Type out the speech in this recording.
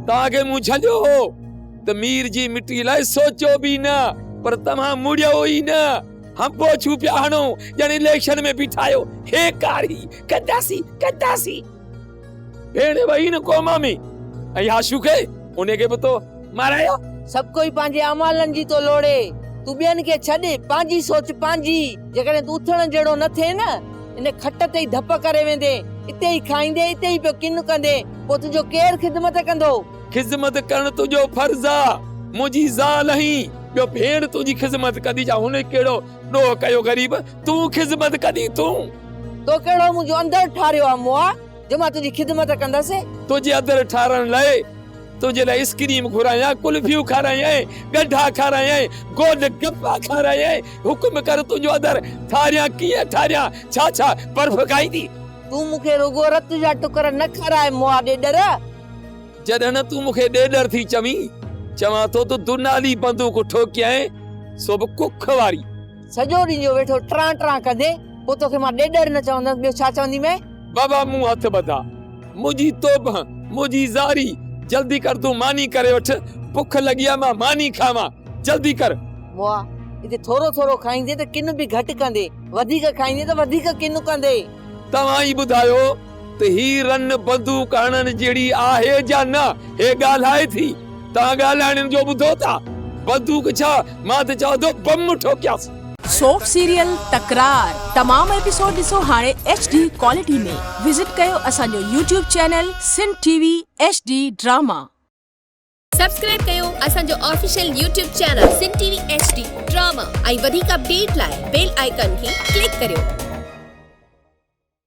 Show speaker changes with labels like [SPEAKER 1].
[SPEAKER 1] ताके मुंह छॾियो हो त मीर जी मिट्टी लाइ सोचो भी न, पर तव्हां मुड़ियो ही न। हम पोछू पिया हणो ॼण इलेक्शन में बिठायो, हे कारी कंदासी कंदासी। भेण वही न कोमा में ऐं आशू खे उन खे बि तो मारायो।
[SPEAKER 2] सब कोई पंहिंजे अमालन जी तो लोड़े, तू ॿियनि खे छॾे, पंहिंजी सोच पंहिंजी। जेकॾहिं तू उथण जहिड़ो न थिए न, इन खट ते ई धप करे वेंदे, इते ई खाईंदे, इते ई पियो किन कंदे, पोइ तुंहिंजो केरु ख़िदमत कंदो?
[SPEAKER 1] ख़िदमत करण तुंहिंजो फर्ज़ आ, मुंहिंजी ज़ाल आहीं। ॿियो भेण तुंहिंजी ख़िदमत कदी जा, हुन कहिड़ो ॾोह कयो ग़रीब, तूं ख़िदमत कदी तूं।
[SPEAKER 2] तो कहिड़ो मुंहिंजो अंदर ठारियो आहे मुआ जो मां तुंहिंजी ख़िदमत कंदसि?
[SPEAKER 1] तुंहिंजे अंदर ठारण लाइ तुंहिंजे लाइ आइस्क्रीम घुरायां, कुल्फियूं खारायां, गड्ढा खारायां, गोल गप्पा खारायां। हुकुम कर तुंहिंजो अंदर ठारियां, कीअं ठारियां, छा छा बर्फ खाईंदी?
[SPEAKER 2] तू मूंखे रुगो रत जा टुकर न खाराए मुआ ॾेडर।
[SPEAKER 1] जॾहिं न तूं मूंखे ॾेडर थी चवां थो त दुनाली बंदूक ठोकियां, सो बि कुख वारी।
[SPEAKER 2] सॼो ॾींहुं जो वेठो ट्रां ट्रां कंदे, पोइ तोखे मां ॾेडर न चवंदसि, ॿियो छा चवंदी मैं?
[SPEAKER 1] बाबा मूं हथ ॿधा, मुंहिंजी तोब, मुंहिंजी ज़ारी, जल्दी कर तूं मानी करे वठ, भुख लगी आ, मां मानी खावां, जल्दी कर।
[SPEAKER 2] मुआ इते थोरो थोरो खाईंदे त किन बि घटि कंदे, वधीक खाईंदे त वधीक किन कंदे।
[SPEAKER 1] तव्हां ई ॿुधायो त ही रन बंदूक हणण जहिड़ी आहे या न? हे ॻाल्हाए थी, तव्हां ॻाल्हाइण जो ॿुधो था? बंदूक छा, मां त चवां थो बम ठोकियासि।
[SPEAKER 3] सोप सीरियल तकरार तमाम एपिसोड ॾिसो हाणे HD क्वालिटी में। विजिट कयो असांजो YouTube channel Sindh TV HD drama.
[SPEAKER 4] Subscribe कयो असांजो official YouTube channel Sindh TV HD drama ऐं वधीक अपडेट लाइ बेल आइकन खे क्लिक करियो।